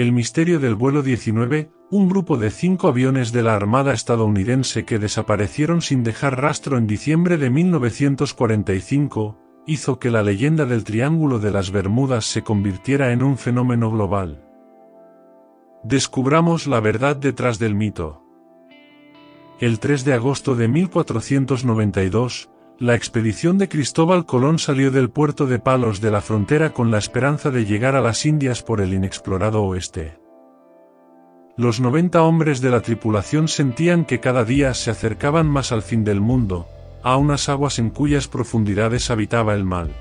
El misterio del vuelo 19, un grupo de 5 aviones de la Armada estadounidense que desaparecieron sin dejar rastro en diciembre de 1945, hizo que la leyenda del Triángulo de las Bermudas se convirtiera en un fenómeno global. Descubramos la verdad detrás del mito. El 3 de agosto de 1492, la expedición de Cristóbal Colón salió del puerto de Palos de la Frontera con la esperanza de llegar a las Indias por el inexplorado oeste. Los 90 hombres de la tripulación sentían que cada día se acercaban más al fin del mundo, a unas aguas en cuyas profundidades habitaba el mal.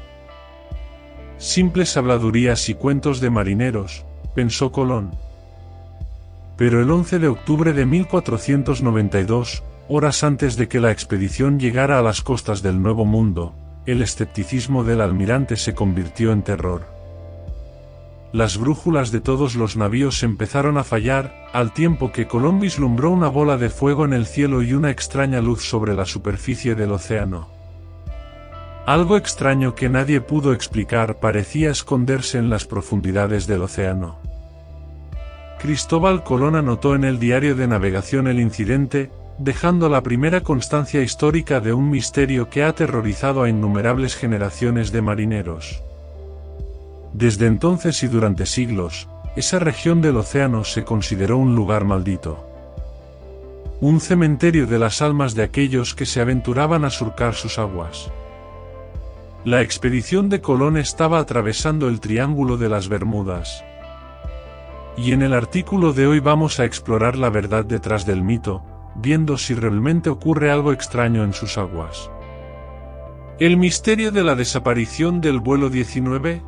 Simples habladurías y cuentos de marineros, pensó Colón. Pero el 11 de octubre de 1492, horas antes de que la expedición llegara a las costas del Nuevo Mundo, el escepticismo del almirante se convirtió en terror. Las brújulas de todos los navíos empezaron a fallar, al tiempo que Colón vislumbró una bola de fuego en el cielo y una extraña luz sobre la superficie del océano. Algo extraño que nadie pudo explicar parecía esconderse en las profundidades del océano. Cristóbal Colón anotó en el diario de navegación el incidente, dejando la primera constancia histórica de un misterio que ha aterrorizado a innumerables generaciones de marineros. Desde entonces y durante siglos, esa región del océano se consideró un lugar maldito. Un cementerio de las almas de aquellos que se aventuraban a surcar sus aguas. La expedición de Colón estaba atravesando el Triángulo de las Bermudas. Y en el artículo de hoy vamos a explorar la verdad detrás del mito, viendo si realmente ocurre algo extraño en sus aguas. El misterio de la desaparición del vuelo 19.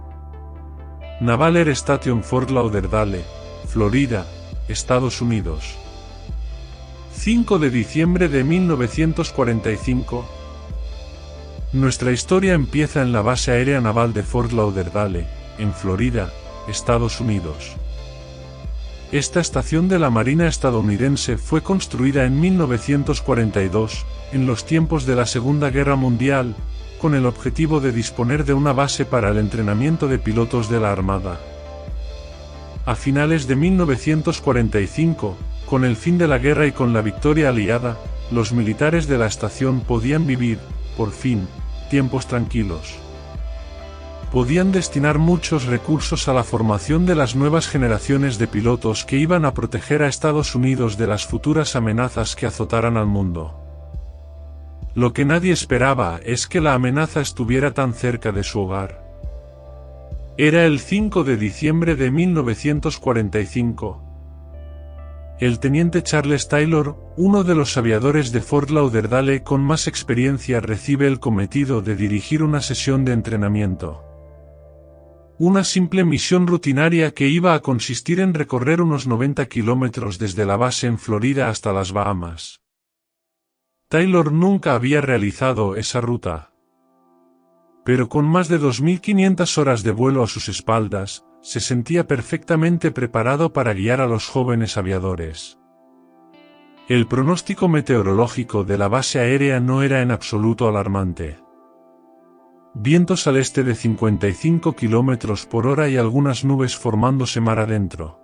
Naval Air Station Fort Lauderdale, Florida, Estados Unidos. 5 de diciembre de 1945. Nuestra historia empieza en la base aérea naval de Fort Lauderdale, en Florida, Estados Unidos. Esta estación de la Marina estadounidense fue construida en 1942, en los tiempos de la Segunda Guerra Mundial, con el objetivo de disponer de una base para el entrenamiento de pilotos de la Armada. A finales de 1945, con el fin de la guerra y con la victoria aliada, los militares de la estación podían vivir, por fin, tiempos tranquilos. Podían destinar muchos recursos a la formación de las nuevas generaciones de pilotos que iban a proteger a Estados Unidos de las futuras amenazas que azotaran al mundo. Lo que nadie esperaba es que la amenaza estuviera tan cerca de su hogar. Era el 5 de diciembre de 1945. El teniente Charles Taylor, uno de los aviadores de Fort Lauderdale con más experiencia, recibe el cometido de dirigir una sesión de entrenamiento. Una simple misión rutinaria que iba a consistir en recorrer unos 90 kilómetros desde la base en Florida hasta las Bahamas. Taylor nunca había realizado esa ruta. Pero con más de 2.500 horas de vuelo a sus espaldas, se sentía perfectamente preparado para guiar a los jóvenes aviadores. El pronóstico meteorológico de la base aérea no era en absoluto alarmante. Vientos al este de 55 km por hora y algunas nubes formándose mar adentro.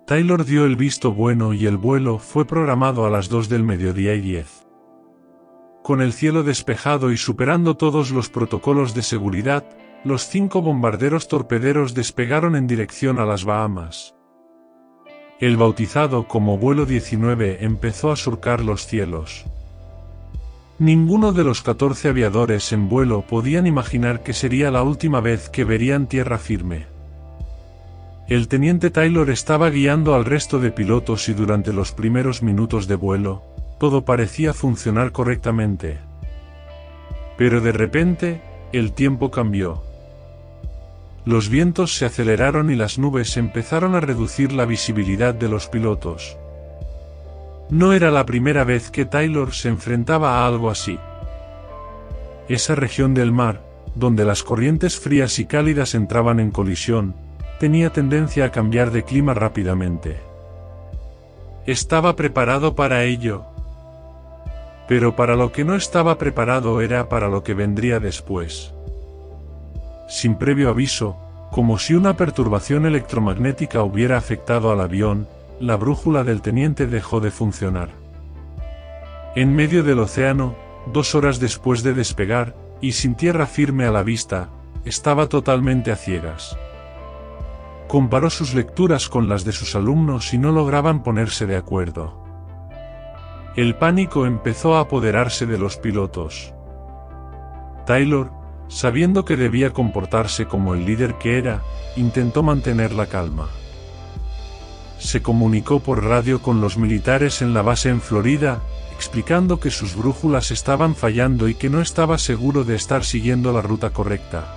Taylor dio el visto bueno y el vuelo fue programado a las 2 del mediodía y 10. Con el cielo despejado y superando todos los protocolos de seguridad, los 5 bombarderos torpederos despegaron en dirección a las Bahamas. El bautizado como vuelo 19 empezó a surcar los cielos. Ninguno de los 14 aviadores en vuelo podían imaginar que sería la última vez que verían tierra firme. El teniente Taylor estaba guiando al resto de pilotos y durante los primeros minutos de vuelo, todo parecía funcionar correctamente. Pero de repente, el tiempo cambió. Los vientos se aceleraron y las nubes empezaron a reducir la visibilidad de los pilotos. No era la primera vez que Taylor se enfrentaba a algo así. Esa región del mar, donde las corrientes frías y cálidas entraban en colisión, tenía tendencia a cambiar de clima rápidamente. Estaba preparado para ello. Pero para lo que no estaba preparado era para lo que vendría después. Sin previo aviso, Como si una perturbación electromagnética hubiera afectado al avión, la brújula del teniente dejó de funcionar. En medio del océano, 2 horas después de despegar, y sin tierra firme a la vista, estaba totalmente a ciegas. Comparó sus lecturas con las de sus alumnos y no lograban ponerse de acuerdo. El pánico empezó a apoderarse de los pilotos. Taylor, sabiendo que debía comportarse como el líder que era, intentó mantener la calma. Se comunicó por radio con los militares en la base en Florida, explicando que sus brújulas estaban fallando y que no estaba seguro de estar siguiendo la ruta correcta.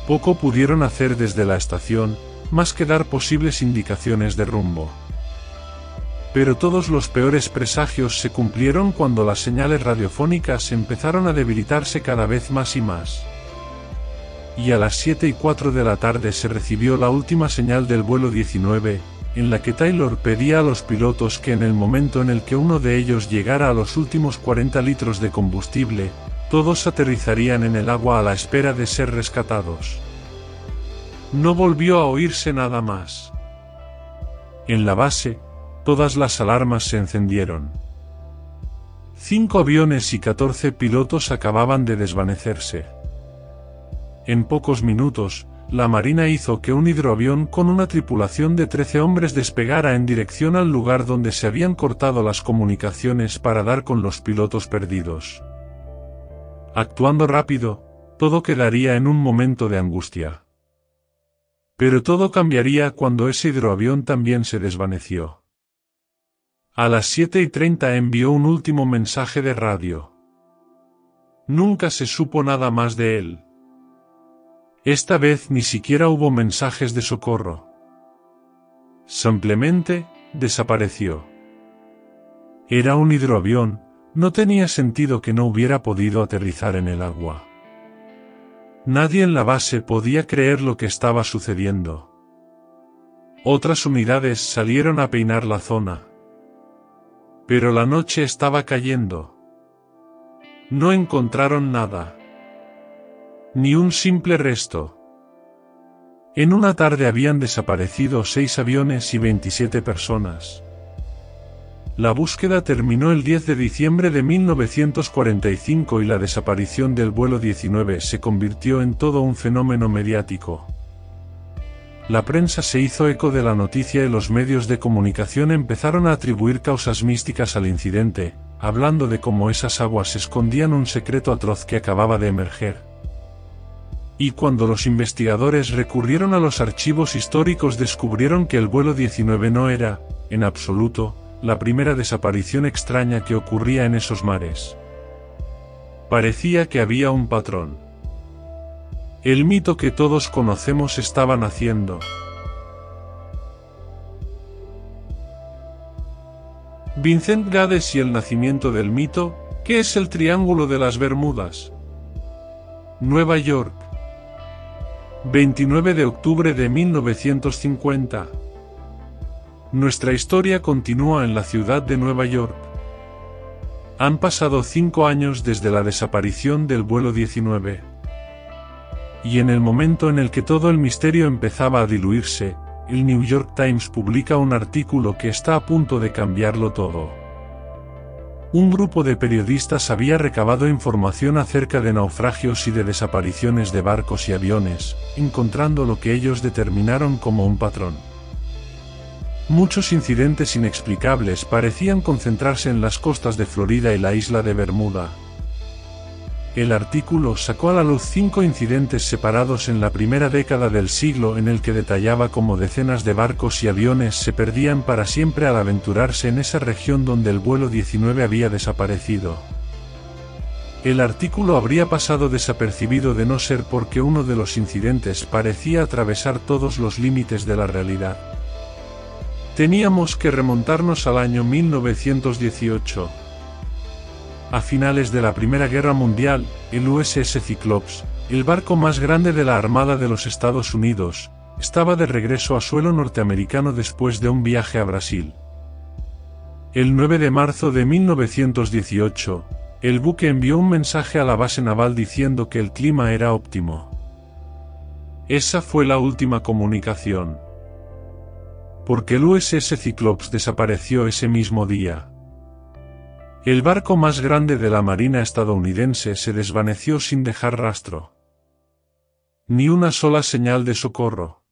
Poco pudieron hacer desde la estación, más que dar posibles indicaciones de rumbo. Pero todos los peores presagios se cumplieron cuando las señales radiofónicas empezaron a debilitarse cada vez más y más. Y a las 7:04 de la tarde se recibió la última señal del vuelo 19, en la que Taylor pedía a los pilotos que en el momento en el que uno de ellos llegara a los últimos 40 litros de combustible, todos aterrizarían en el agua a la espera de ser rescatados. No volvió a oírse nada más. En la base, todas las alarmas se encendieron. 5 aviones y 14 pilotos acababan de desvanecerse. En pocos minutos, la Marina hizo que un hidroavión con una tripulación de 13 hombres despegara en dirección al lugar donde se habían cortado las comunicaciones para dar con los pilotos perdidos. Actuando rápido, todo quedaría en un momento de angustia. Pero todo cambiaría cuando ese hidroavión también se desvaneció. A las 7:30 envió un último mensaje de radio. Nunca se supo nada más de él. Esta vez ni siquiera hubo mensajes de socorro. Simplemente, desapareció. Era un hidroavión, no tenía sentido que no hubiera podido aterrizar en el agua. Nadie en la base podía creer lo que estaba sucediendo. Otras unidades salieron a peinar la zona. Pero la noche estaba cayendo. No encontraron nada. Ni un simple resto. En una tarde habían desaparecido 6 aviones y 27 personas. La búsqueda terminó el 10 de diciembre de 1945 y la desaparición del vuelo 19 se convirtió en todo un fenómeno mediático. La prensa se hizo eco de la noticia y los medios de comunicación empezaron a atribuir causas místicas al incidente, hablando de cómo esas aguas escondían un secreto atroz que acababa de emerger. Y cuando los investigadores recurrieron a los archivos históricos descubrieron que el vuelo 19 no era, en absoluto, la primera desaparición extraña que ocurría en esos mares. Parecía que había un patrón. El mito que todos conocemos estaba naciendo. Vincent Gades y el nacimiento del mito, ¿qué es el Triángulo de las Bermudas? Nueva York. 29 de octubre de 1950. Nuestra historia continúa en la ciudad de Nueva York. Han pasado 5 años desde la desaparición del vuelo 19. Y en el momento en el que todo el misterio empezaba a diluirse, el New York Times publica un artículo que está a punto de cambiarlo todo. Un grupo de periodistas había recabado información acerca de naufragios y de desapariciones de barcos y aviones, encontrando lo que ellos determinaron como un patrón. Muchos incidentes inexplicables parecían concentrarse en las costas de Florida y la isla de Bermuda. El artículo sacó a la luz 5 incidentes separados en la primera década del siglo en el que detallaba cómo decenas de barcos y aviones se perdían para siempre al aventurarse en esa región donde el vuelo 19 había desaparecido. El artículo habría pasado desapercibido de no ser porque uno de los incidentes parecía atravesar todos los límites de la realidad. Teníamos que remontarnos al año 1918. A finales de la Primera Guerra Mundial, el USS Cyclops, el barco más grande de la Armada de los Estados Unidos, estaba de regreso a suelo norteamericano después de un viaje a Brasil. El 9 de marzo de 1918, el buque envió un mensaje a la base naval diciendo que el clima era óptimo. Esa fue la última comunicación. Porque el USS Cyclops desapareció ese mismo día. El barco más grande de la Marina estadounidense se desvaneció sin dejar rastro. Ni una sola señal de socorro.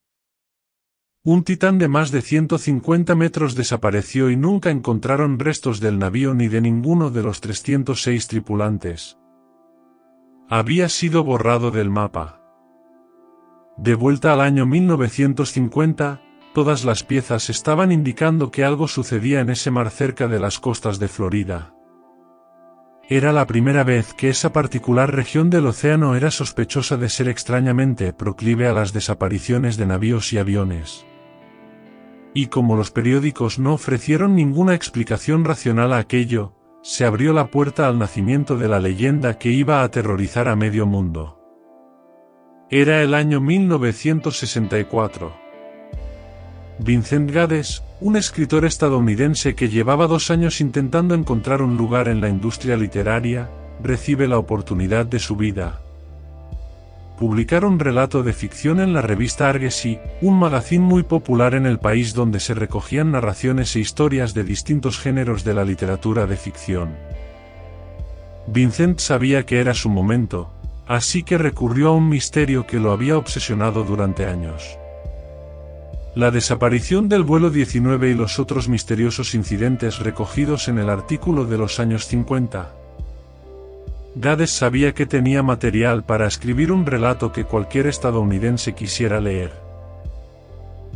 Un Titán de más de 150 metros desapareció y nunca encontraron restos del navío ni de ninguno de los 306 tripulantes. Había sido borrado del mapa. De vuelta al año 1950, todas las piezas estaban indicando que algo sucedía en ese mar cerca de las costas de Florida. Era la primera vez que esa particular región del océano era sospechosa de ser extrañamente proclive a las desapariciones de navíos y aviones. Y como los periódicos no ofrecieron ninguna explicación racional a aquello, se abrió la puerta al nacimiento de la leyenda que iba a aterrorizar a medio mundo. Era el año 1964. Vincent Gaddis, un escritor estadounidense que llevaba 2 años intentando encontrar un lugar en la industria literaria, recibe la oportunidad de su vida. Publicar un relato de ficción en la revista Argosy, un magazín muy popular en el país donde se recogían narraciones e historias de distintos géneros de la literatura de ficción. Vincent sabía que era su momento, así que recurrió a un misterio que lo había obsesionado durante años. La desaparición del vuelo 19 y los otros misteriosos incidentes recogidos en el artículo de los años 50. Gaddis sabía que tenía material para escribir un relato que cualquier estadounidense quisiera leer.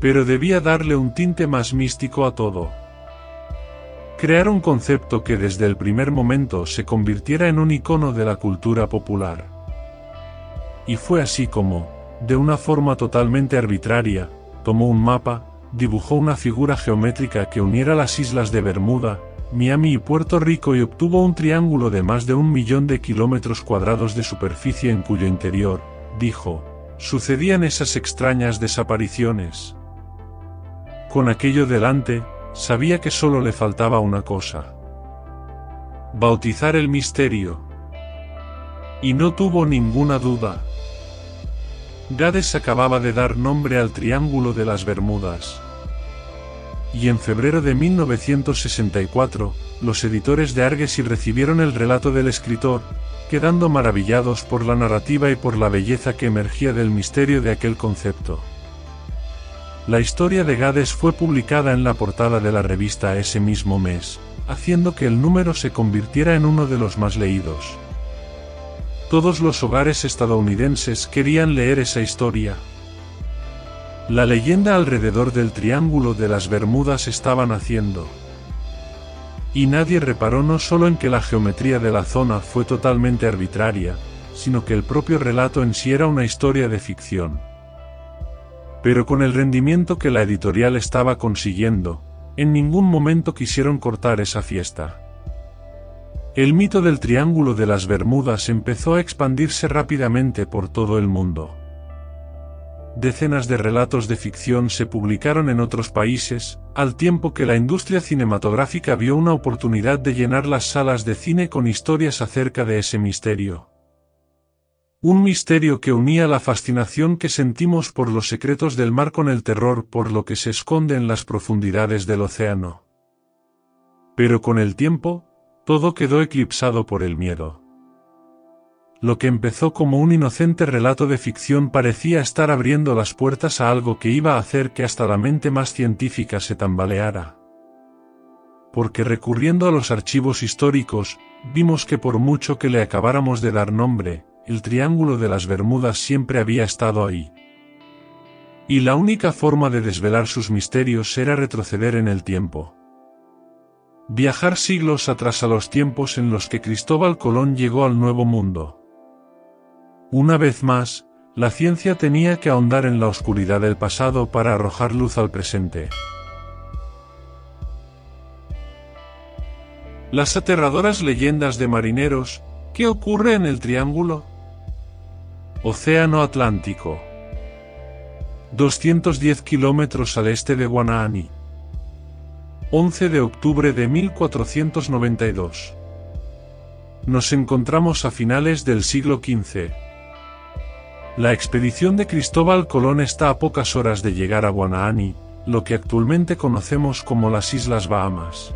Pero debía darle un tinte más místico a todo. Crear un concepto que desde el primer momento se convirtiera en un icono de la cultura popular. Y fue así como, de una forma totalmente arbitraria, tomó un mapa, dibujó una figura geométrica que uniera las islas de Bermuda, Miami y Puerto Rico y obtuvo un triángulo de más de 1 millón de kilómetros cuadrados de superficie en cuyo interior, dijo, sucedían esas extrañas desapariciones. Con aquello delante, sabía que solo le faltaba una cosa. Bautizar el misterio. Y no tuvo ninguna duda. Gaddis acababa de dar nombre al Triángulo de las Bermudas. Y en febrero de 1964, los editores de Argosy recibieron el relato del escritor, quedando maravillados por la narrativa y por la belleza que emergía del misterio de aquel concepto. La historia de Gaddis fue publicada en la portada de la revista ese mismo mes, haciendo que el número se convirtiera en uno de los más leídos. Todos los hogares estadounidenses querían leer esa historia. La leyenda alrededor del Triángulo de las Bermudas estaba naciendo. Y nadie reparó no solo en que la geometría de la zona fue totalmente arbitraria, sino que el propio relato en sí era una historia de ficción. Pero con el rendimiento que la editorial estaba consiguiendo, en ningún momento quisieron cortar esa fiesta. El mito del Triángulo de las Bermudas empezó a expandirse rápidamente por todo el mundo. Decenas de relatos de ficción se publicaron en otros países, al tiempo que la industria cinematográfica vio una oportunidad de llenar las salas de cine con historias acerca de ese misterio. Un misterio que unía la fascinación que sentimos por los secretos del mar con el terror por lo que se esconde en las profundidades del océano. Pero con el tiempo, todo quedó eclipsado por el miedo. Lo que empezó como un inocente relato de ficción parecía estar abriendo las puertas a algo que iba a hacer que hasta la mente más científica se tambaleara. Porque recurriendo a los archivos históricos, vimos que por mucho que le acabáramos de dar nombre, el Triángulo de las Bermudas siempre había estado ahí. Y la única forma de desvelar sus misterios era retroceder en el tiempo. Viajar siglos atrás a los tiempos en los que Cristóbal Colón llegó al Nuevo Mundo. Una vez más, la ciencia tenía que ahondar en la oscuridad del pasado para arrojar luz al presente. Las aterradoras leyendas de marineros, ¿qué ocurre en el Triángulo? Océano Atlántico. 210 kilómetros al este de Guanaani. 11 de octubre de 1492. Nos encontramos a finales del siglo XV. La expedición de Cristóbal Colón está a pocas horas de llegar a Guanaani, lo que actualmente conocemos como las Islas Bahamas.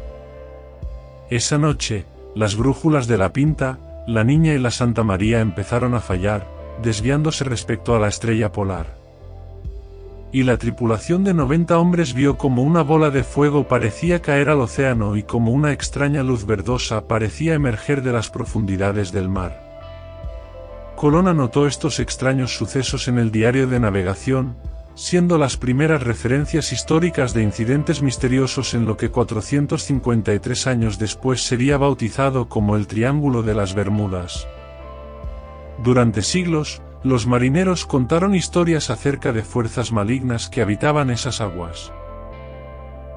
Esa noche, las brújulas de la Pinta, la Niña y la Santa María empezaron a fallar, desviándose respecto a la estrella polar. Y la tripulación de 90 hombres vio como una bola de fuego parecía caer al océano y como una extraña luz verdosa parecía emerger de las profundidades del mar. Colón anotó estos extraños sucesos en el diario de navegación, siendo las primeras referencias históricas de incidentes misteriosos en lo que 453 años después sería bautizado como el Triángulo de las Bermudas. Durante siglos, los marineros contaron historias acerca de fuerzas malignas que habitaban esas aguas.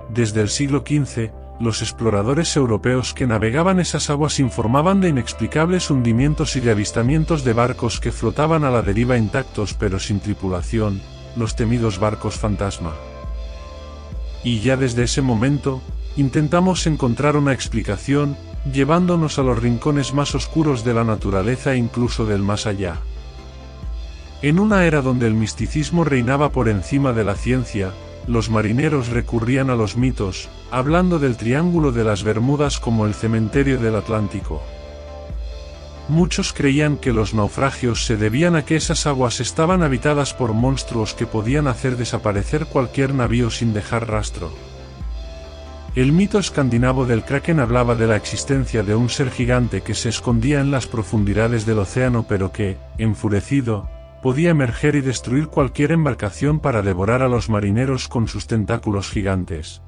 Desde el siglo XV, los exploradores europeos que navegaban esas aguas informaban de inexplicables hundimientos y de avistamientos de barcos que flotaban a la deriva intactos pero sin tripulación, los temidos barcos fantasma. Y ya desde ese momento, intentamos encontrar una explicación, llevándonos a los rincones más oscuros de la naturaleza e incluso del más allá. En una era donde el misticismo reinaba por encima de la ciencia, los marineros recurrían a los mitos, hablando del Triángulo de las Bermudas como el cementerio del Atlántico. Muchos creían que los naufragios se debían a que esas aguas estaban habitadas por monstruos que podían hacer desaparecer cualquier navío sin dejar rastro. El mito escandinavo del Kraken hablaba de la existencia de un ser gigante que se escondía en las profundidades del océano pero que, enfurecido, podía emerger y destruir cualquier embarcación para devorar a los marineros con sus tentáculos gigantes.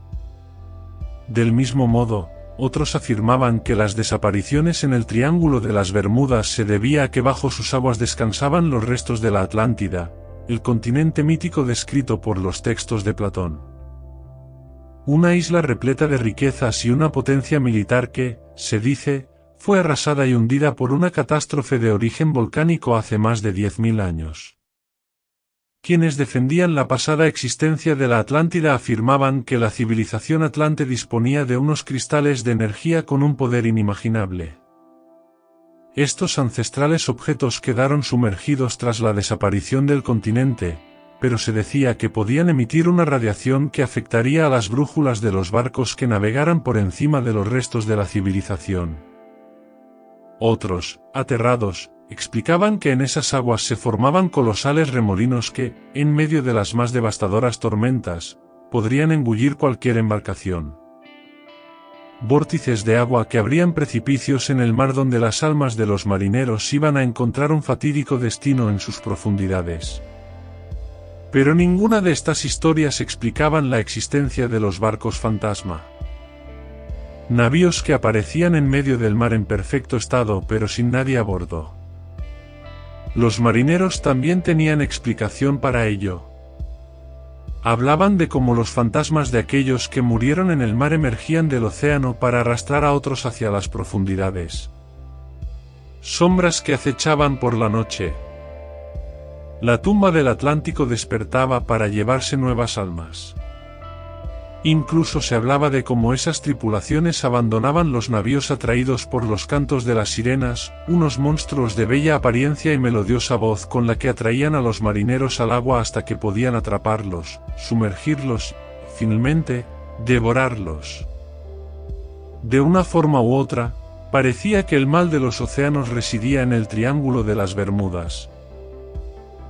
Del mismo modo, otros afirmaban que las desapariciones en el Triángulo de las Bermudas se debía a que bajo sus aguas descansaban los restos de la Atlántida, el continente mítico descrito por los textos de Platón. Una isla repleta de riquezas y una potencia militar que, se dice, fue arrasada y hundida por una catástrofe de origen volcánico hace más de 10.000 años. Quienes defendían la pasada existencia de la Atlántida afirmaban que la civilización atlante disponía de unos cristales de energía con un poder inimaginable. Estos ancestrales objetos quedaron sumergidos tras la desaparición del continente, pero se decía que podían emitir una radiación que afectaría a las brújulas de los barcos que navegaran por encima de los restos de la civilización. Otros, aterrados, explicaban que en esas aguas se formaban colosales remolinos que, en medio de las más devastadoras tormentas, podrían engullir cualquier embarcación. Vórtices de agua que abrían precipicios en el mar donde las almas de los marineros iban a encontrar un fatídico destino en sus profundidades. Pero ninguna de estas historias explicaban la existencia de los barcos fantasma. Navíos que aparecían en medio del mar en perfecto estado pero sin nadie a bordo. Los marineros también tenían explicación para ello. Hablaban de cómo los fantasmas de aquellos que murieron en el mar emergían del océano para arrastrar a otros hacia las profundidades. Sombras que acechaban por la noche. La tumba del Atlántico despertaba para llevarse nuevas almas. Incluso se hablaba de cómo esas tripulaciones abandonaban los navíos atraídos por los cantos de las sirenas, unos monstruos de bella apariencia y melodiosa voz con la que atraían a los marineros al agua hasta que podían atraparlos, sumergirlos, y finalmente, devorarlos. De una forma u otra, parecía que el mal de los océanos residía en el Triángulo de las Bermudas.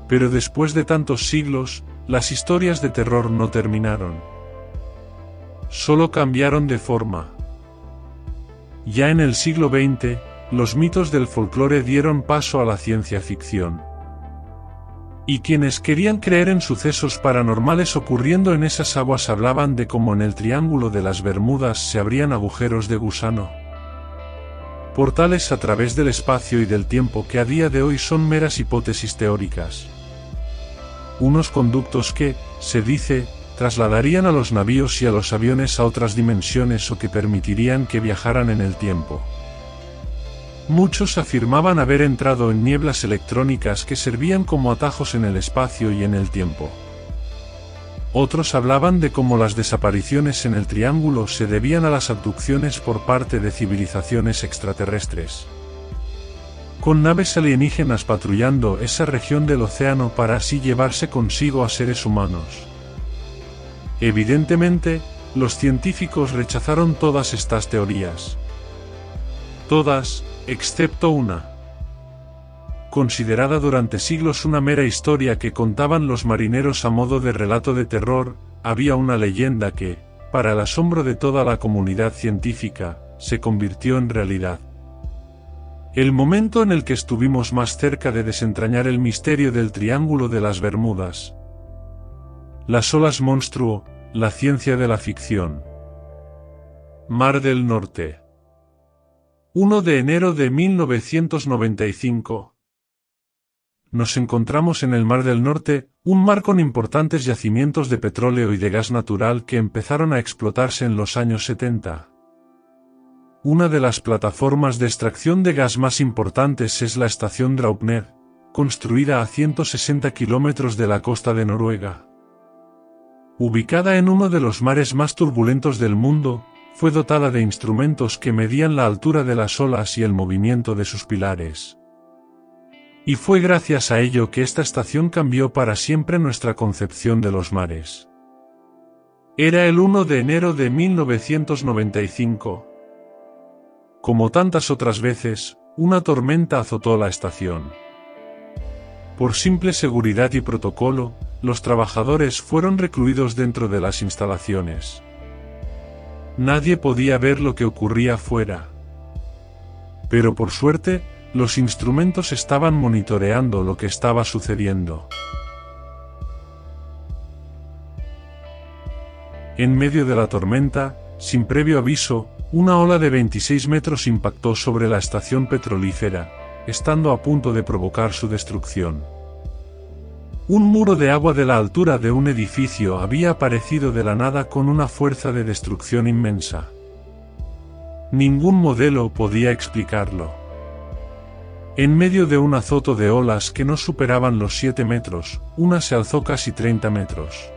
Pero después de tantos siglos, las historias de terror no terminaron. Solo cambiaron de forma. Ya en el siglo XX, los mitos del folclore dieron paso a la ciencia ficción. Y quienes querían creer en sucesos paranormales ocurriendo en esas aguas hablaban de cómo en el Triángulo de las Bermudas se abrían agujeros de gusano. Portales a través del espacio y del tiempo que a día de hoy son meras hipótesis teóricas. Unos conductos que, se dice, trasladarían a los navíos y a los aviones a otras dimensiones o que permitirían que viajaran en el tiempo. Muchos afirmaban haber entrado en nieblas electrónicas que servían como atajos en el espacio y en el tiempo. Otros hablaban de cómo las desapariciones en el Triángulo se debían a las abducciones por parte de civilizaciones extraterrestres. con naves alienígenas patrullando esa región del océano para así llevarse consigo a seres humanos. Evidentemente, los científicos rechazaron todas estas teorías. Todas, excepto una. Considerada durante siglos una mera historia que contaban los marineros a modo de relato de terror, había una leyenda que, para el asombro de toda la comunidad científica, se convirtió en realidad. El momento en el que estuvimos más cerca de desentrañar el misterio del Triángulo de las Bermudas. Las olas monstruo, la ciencia de la ficción. Mar del Norte. 1 de enero de 1995. Nos encontramos en el Mar del Norte, un mar con importantes yacimientos de petróleo y de gas natural que empezaron a explotarse en los años 70. Una de las plataformas de extracción de gas más importantes es la estación Draupner, construida a 160 kilómetros de la costa de Noruega. Ubicada en uno de los mares más turbulentos del mundo, fue dotada de instrumentos que medían la altura de las olas y el movimiento de sus pilares. Y fue gracias a ello que esta estación cambió para siempre nuestra concepción de los mares. Era el 1 de enero de 1995. Como tantas otras veces, una tormenta azotó la estación. Por simple seguridad y protocolo, los trabajadores fueron recluidos dentro de las instalaciones. Nadie podía ver lo que ocurría afuera. Pero por suerte, los instrumentos estaban monitoreando lo que estaba sucediendo. En medio de la tormenta, sin previo aviso, una ola de 26 metros impactó sobre la estación petrolífera, estando a punto de provocar su destrucción. Un muro de agua de la altura de un edificio había aparecido de la nada con una fuerza de destrucción inmensa. Ningún modelo podía explicarlo. En medio de un azoto de olas que no superaban los 7 metros, una se alzó casi 30 metros.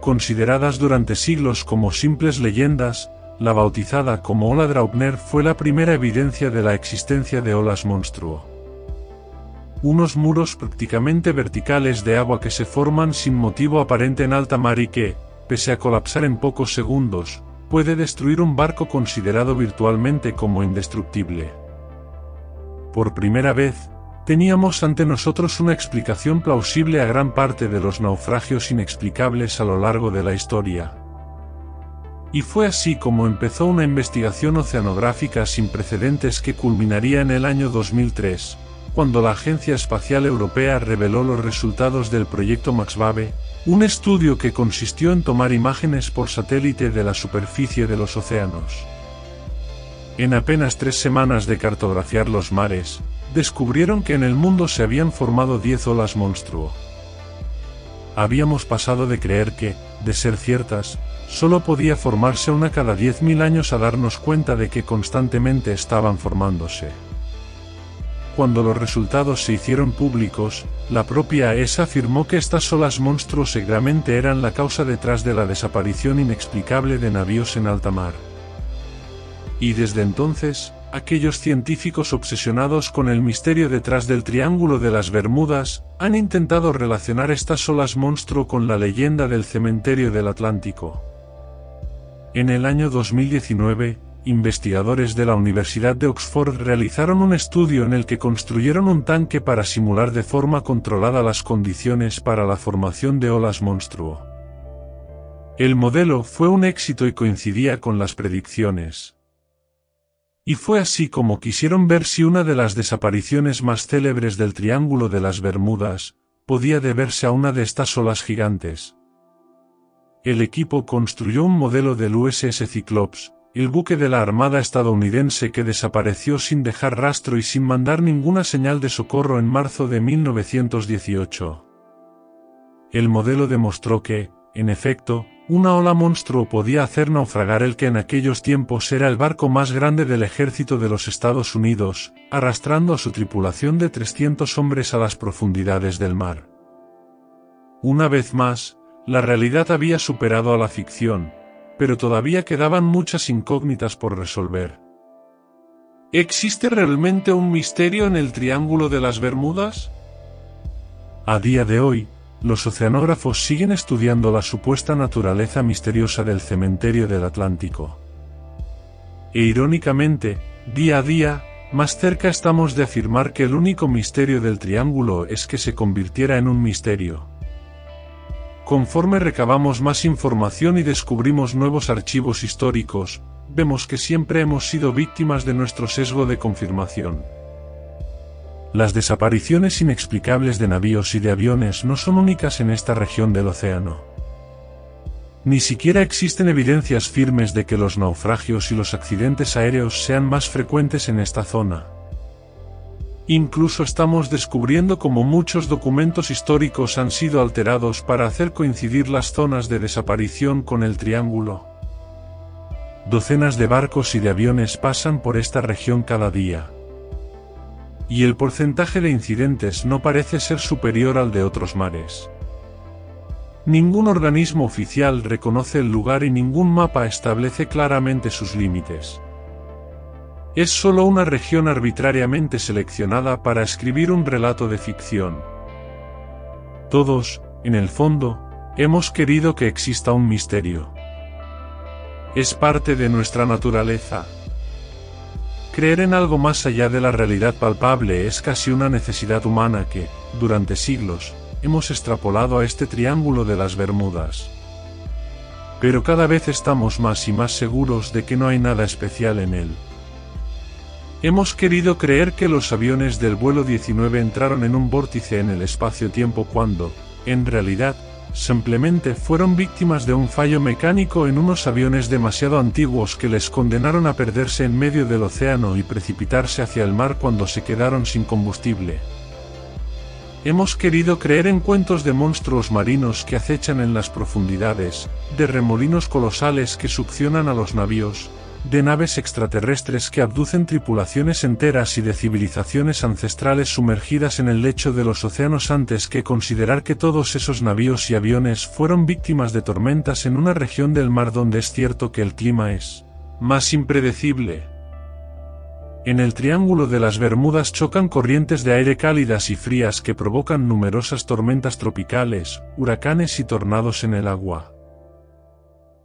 Consideradas durante siglos como simples leyendas, la bautizada como ola Draupner fue la primera evidencia de la existencia de olas monstruo. Unos muros prácticamente verticales de agua que se forman sin motivo aparente en alta mar y que, pese a colapsar en pocos segundos, puede destruir un barco considerado virtualmente como indestructible. Por primera vez, teníamos ante nosotros una explicación plausible a gran parte de los naufragios inexplicables a lo largo de la historia. Y fue así como empezó una investigación oceanográfica sin precedentes que culminaría en el año 2003, cuando la Agencia Espacial Europea reveló los resultados del proyecto MAXBAVE, un estudio que consistió en tomar imágenes por satélite de la superficie de los océanos. En apenas 3 semanas de cartografiar los mares, descubrieron que en el mundo se habían formado 10 olas monstruo. Habíamos pasado de creer que, de ser ciertas, solo podía formarse una cada 10.000 años a darnos cuenta de que constantemente estaban formándose. Cuando los resultados se hicieron públicos, la propia ESA afirmó que estas olas monstruo seguramente eran la causa detrás de la desaparición inexplicable de navíos en alta mar. Y desde entonces, aquellos científicos obsesionados con el misterio detrás del Triángulo de las Bermudas, han intentado relacionar estas olas monstruo con la leyenda del cementerio del Atlántico. En el año 2019, investigadores de la Universidad de Oxford realizaron un estudio en el que construyeron un tanque para simular de forma controlada las condiciones para la formación de olas monstruo. El modelo fue un éxito y coincidía con las predicciones. Y fue así como quisieron ver si una de las desapariciones más célebres del Triángulo de las Bermudas podía deberse a una de estas olas gigantes. El equipo construyó un modelo del USS Cyclops, el buque de la Armada estadounidense que desapareció sin dejar rastro y sin mandar ninguna señal de socorro en marzo de 1918. El modelo demostró que, en efecto, una ola monstruo podía hacer naufragar el que en aquellos tiempos era el barco más grande del ejército de los Estados Unidos, arrastrando a su tripulación de 300 hombres a las profundidades del mar. Una vez más, la realidad había superado a la ficción, pero todavía quedaban muchas incógnitas por resolver. ¿Existe realmente un misterio en el Triángulo de las Bermudas? A día de hoy, los oceanógrafos siguen estudiando la supuesta naturaleza misteriosa del cementerio del Atlántico. E irónicamente, día a día, más cerca estamos de afirmar que el único misterio del Triángulo es que se convirtiera en un misterio. Conforme recabamos más información y descubrimos nuevos archivos históricos, vemos que siempre hemos sido víctimas de nuestro sesgo de confirmación. Las desapariciones inexplicables de navíos y de aviones no son únicas en esta región del océano. Ni siquiera existen evidencias firmes de que los naufragios y los accidentes aéreos sean más frecuentes en esta zona. Incluso estamos descubriendo cómo muchos documentos históricos han sido alterados para hacer coincidir las zonas de desaparición con el Triángulo. Docenas de barcos y de aviones pasan por esta región cada día. Y el porcentaje de incidentes no parece ser superior al de otros mares. Ningún organismo oficial reconoce el lugar y ningún mapa establece claramente sus límites. Es solo una región arbitrariamente seleccionada para escribir un relato de ficción. Todos, en el fondo, hemos querido que exista un misterio. Es parte de nuestra naturaleza. Creer en algo más allá de la realidad palpable es casi una necesidad humana que, durante siglos, hemos extrapolado a este Triángulo de las Bermudas. Pero cada vez estamos más y más seguros de que no hay nada especial en él. Hemos querido creer que los aviones del vuelo 19 entraron en un vórtice en el espacio-tiempo cuando, en realidad, simplemente fueron víctimas de un fallo mecánico en unos aviones demasiado antiguos que les condenaron a perderse en medio del océano y precipitarse hacia el mar cuando se quedaron sin combustible. Hemos querido creer en cuentos de monstruos marinos que acechan en las profundidades, de remolinos colosales que succionan a los navíos, de naves extraterrestres que abducen tripulaciones enteras y de civilizaciones ancestrales sumergidas en el lecho de los océanos antes que considerar que todos esos navíos y aviones fueron víctimas de tormentas en una región del mar donde es cierto que el clima es más impredecible. En el Triángulo de las Bermudas chocan corrientes de aire cálidas y frías que provocan numerosas tormentas tropicales, huracanes y tornados en el agua.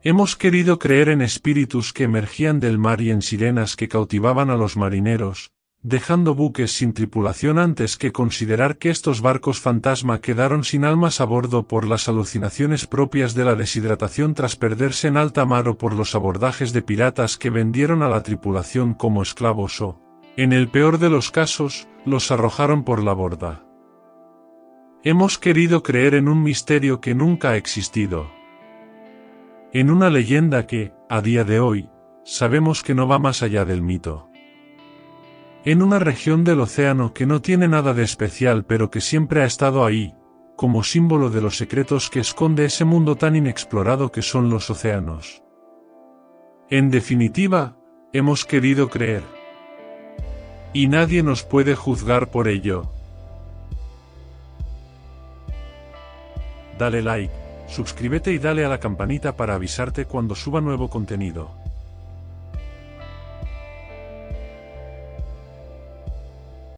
Hemos querido creer en espíritus que emergían del mar y en sirenas que cautivaban a los marineros, dejando buques sin tripulación antes que considerar que estos barcos fantasma quedaron sin almas a bordo por las alucinaciones propias de la deshidratación tras perderse en alta mar o por los abordajes de piratas que vendieron a la tripulación como esclavos o, en el peor de los casos, los arrojaron por la borda. Hemos querido creer en un misterio que nunca ha existido. En una leyenda que, a día de hoy, sabemos que no va más allá del mito. En una región del océano que no tiene nada de especial pero que siempre ha estado ahí, como símbolo de los secretos que esconde ese mundo tan inexplorado que son los océanos. En definitiva, hemos querido creer. Y nadie nos puede juzgar por ello. Dale like, suscríbete y dale a la campanita para avisarte cuando suba nuevo contenido.